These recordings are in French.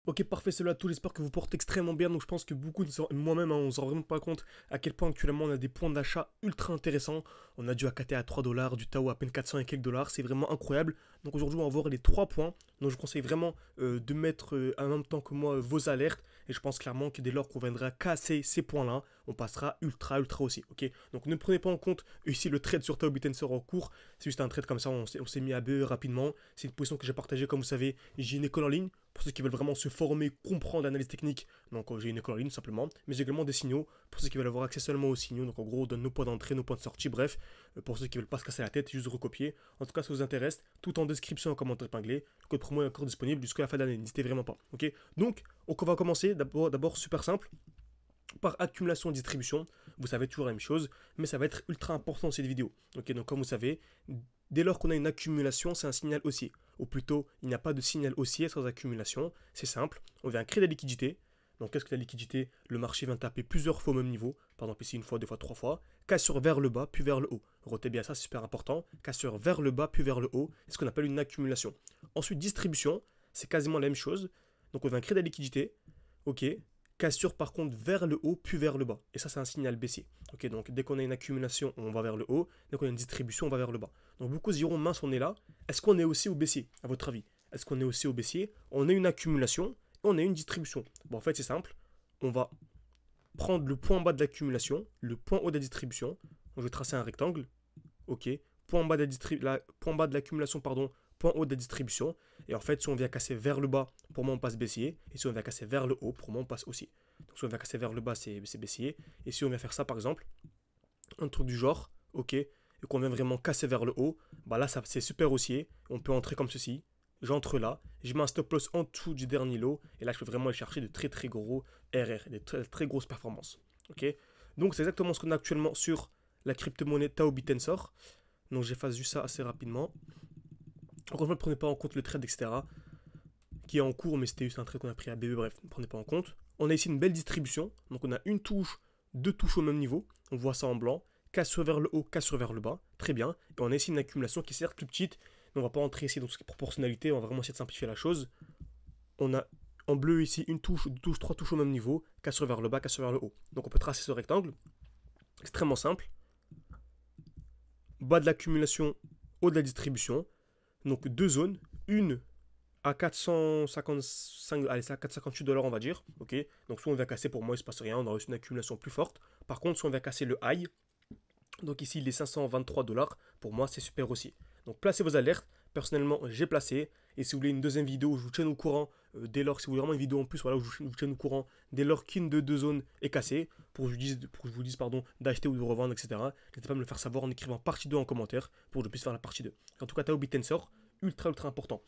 Ok, parfait, salut à tous, j'espère que vous portez extrêmement bien. Donc je pense que beaucoup, moi-même, on ne se rend vraiment pas compte à quel point actuellement on a des points d'achat ultra intéressants. On a du AKT à 3 dollars, du Tao à peine 400 et quelques dollars, c'est vraiment incroyable. Donc aujourd'hui, on va voir les 3 points. Donc je vous conseille vraiment de mettre en même temps que moi vos alertes. Et je pense clairement que dès lors qu'on viendra casser ces points-là, on passera ultra aussi. Ok, donc ne prenez pas en compte ici le trade sur Tao Bittenser en cours. C'est juste un trade comme ça, on s'est mis à BE rapidement. C'est une position que j'ai partagée, comme vous savez. J'ai une école en ligne pour ceux qui veulent vraiment se former, comprendre l'analyse technique. Donc j'ai une école en ligne simplement, mais j'ai également des signaux pour ceux qui veulent avoir accès seulement aux signaux. Donc en gros, on donne nos points d'entrée, nos points de sortie, bref, pour ceux qui veulent pas se casser la tête, juste recopier. En tout cas, ça vous intéresse, tout en description, en commentaire épinglé. Le code promo est encore disponible jusqu'à la fin de l'année, n'hésitez vraiment pas. Ok, donc on va commencer d'abord super simple. Par accumulation distribution, vous savez toujours la même chose, mais ça va être ultra important dans cette vidéo. Ok, donc comme vous savez, dès lors qu'on a une accumulation, c'est un signal haussier. Ou plutôt, il n'y a pas de signal haussier sans accumulation. C'est simple, on vient créer de la liquidité. Donc qu'est-ce que la liquidité? Le marché vient taper plusieurs fois au même niveau, par exemple ici une fois, deux fois, trois fois, cassure vers le bas, puis vers le haut. Retenez bien ça, c'est super important. Cassure vers le bas, puis vers le haut, c'est ce qu'on appelle une accumulation. Ensuite, distribution, c'est quasiment la même chose. Donc on vient créer de la liquidité, ok, cassure par contre vers le haut puis vers le bas. Et ça, c'est un signal baissier. Ok, donc dès qu'on a une accumulation, on va vers le haut. Dès qu'on a une distribution, on va vers le bas. Donc beaucoup se diront, mince, on est là. Est-ce qu'on est aussi au baissier, à votre avis? Est-ce qu'on est aussi au baissier? On a une accumulation et on a une distribution. Bon, en fait, c'est simple. On va prendre le point bas de l'accumulation, le point haut de la distribution. Donc, je vais tracer un rectangle. Ok. Point bas de l'accumulation, pardon, point haut de la distribution. Et en fait, si on vient casser vers le bas, pour moi, on passe baissier. Et si on vient casser vers le haut, pour moi, on passe haussier. Donc, si on vient casser vers le bas, c'est baissier. Et si on vient faire ça, par exemple, un truc du genre, ok, et qu'on vient vraiment casser vers le haut, bah là, c'est super haussier. On peut entrer comme ceci. J'entre là, je mets un stop loss en dessous du dernier lot. Et là, je peux vraiment aller chercher de très gros RR, des très grosses performances. Ok, donc, c'est exactement ce qu'on a actuellement sur la crypto-monnaie Tao Bitensor. Donc, j'efface juste ça assez rapidement. Encore une fois, ne prenez pas en compte le trade, etc., qui est en cours, mais c'était juste un trade qu'on a pris à BE, bref, ne prenez pas en compte. On a ici une belle distribution, donc on a une touche, deux touches au même niveau, on voit ça en blanc, cassure vers le haut, cassure vers le bas, très bien. Et on a ici une accumulation qui est certes plus petite, mais on va pas entrer ici dans tout ce qui est proportionnalité, on va vraiment essayer de simplifier la chose. On a en bleu ici une touche, deux touches, trois touches au même niveau, cassure vers le bas, cassure vers le haut. Donc on peut tracer ce rectangle, extrêmement simple. Bas de l'accumulation, haut de la distribution. Donc deux zones, une à 455, allez, c'est à 458 dollars, on va dire. Ok, donc soit on vient casser, pour moi il se passe rien, on a reçu une accumulation plus forte. Par contre, si on vient casser le high, donc ici les 523 dollars, pour moi c'est super aussi. Donc placez vos alertes. Personnellement, j'ai placé. Et si vous voulez une deuxième vidéo, je vous tiens au courant. Dès lors, si vous voulez vraiment une vidéo en plus, voilà, je vous tiens au courant dès lors qu'une de deux zones est cassée, pour que je vous dise pardon, d'acheter ou de revendre, etc. N'hésitez pas à me le faire savoir en écrivant partie 2 en commentaire, pour que je puisse faire la partie 2. En tout cas, Tao Bitensor, ultra important.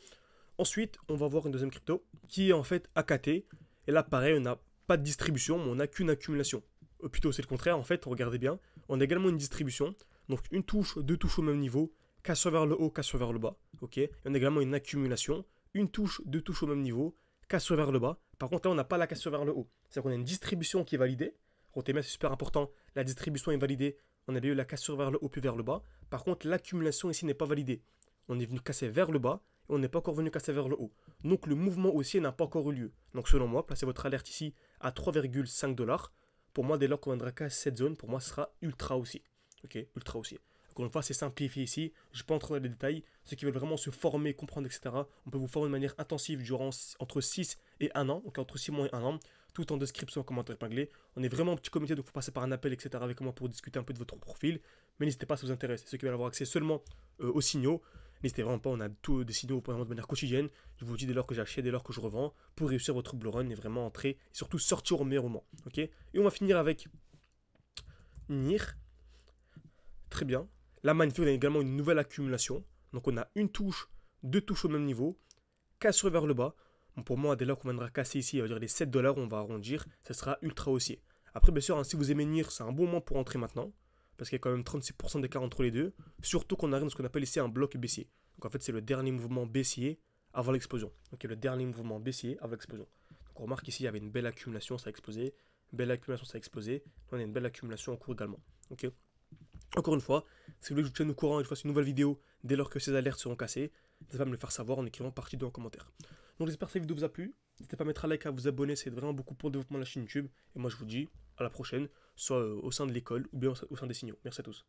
Ensuite, on va voir une deuxième crypto qui est en fait AKT. Et là, pareil, on n'a pas de distribution, mais on n'a qu'une accumulation. Plutôt, c'est le contraire. En fait, regardez bien. On a également une distribution. Donc, une touche, deux touches au même niveau. Cassure vers le haut, cassure vers le bas. Ok. Et on a également une accumulation. Une touche, deux touches au même niveau. Cassure vers le bas. Par contre, là, on n'a pas la cassure vers le haut. C'est-à-dire qu'on a une distribution qui est validée. Retenez bien, c'est super important. La distribution est validée. On a bien eu la cassure vers le haut puis vers le bas. Par contre, l'accumulation ici n'est pas validée. On est venu casser vers le bas et on n'est pas encore venu casser vers le haut. Donc le mouvement haussier n'a pas encore eu lieu. Donc selon moi, placez votre alerte ici à 3,5 dollars. Pour moi, dès lors qu'on viendra casser cette zone, pour moi, ce sera ultra haussier. Ok, ultra haussier. Encore une fois, c'est simplifié ici. Je ne vais pas entrer dans les détails. Ceux qui veulent vraiment se former, comprendre, etc., on peut vous former de manière intensive durant entre 6 et 1 an. Donc entre 6 mois et 1 an. Tout en description, en commentaire épinglé. On est vraiment un petit comité, donc il faut passer par un appel, etc., avec moi pour discuter un peu de votre profil. Mais n'hésitez pas si ça vous intéresse. Ceux qui veulent avoir accès seulement aux signaux, n'hésitez vraiment pas, on a tous des signaux de manière quotidienne. Je vous dis dès lors que j'achète, dès lors que je revends, pour réussir votre bull run et vraiment entrer et surtout sortir au meilleur moment. Ok. Et on va finir avec NIR. Très bien. La Mindfield a également une nouvelle accumulation. Donc on a une touche, deux touches au même niveau, cassure vers le bas. Bon, pour moi, dès lors qu'on viendra casser ici, on va dire les 7 dollars, on va arrondir, ça sera ultra haussier. Après, bien sûr, hein, si vous aimez NIR, c'est un bon moment pour entrer maintenant. Parce qu'il y a quand même 36% d'écart entre les deux. Surtout qu'on arrive dans ce qu'on appelle ici un bloc baissier. Donc en fait, c'est le dernier mouvement baissier avant l'explosion. Donc le dernier mouvement baissier avant l'explosion. Donc on remarque ici, il y avait une belle accumulation, ça a explosé. Belle accumulation, ça a explosé. Là, on a une belle accumulation en cours également. Ok. Encore une fois, si vous voulez que je vous tienne au courant et que je fasse une nouvelle vidéo dès lors que ces alertes seront cassées, n'hésitez pas à me le faire savoir en écrivant partie 2 en commentaire. Donc j'espère que cette vidéo vous a plu. N'hésitez pas à mettre un like, à vous abonner, c'est vraiment beaucoup pour le développement de la chaîne YouTube. Et moi je vous dis à la prochaine, soit au sein de l'école ou bien au sein des signaux. Merci à tous.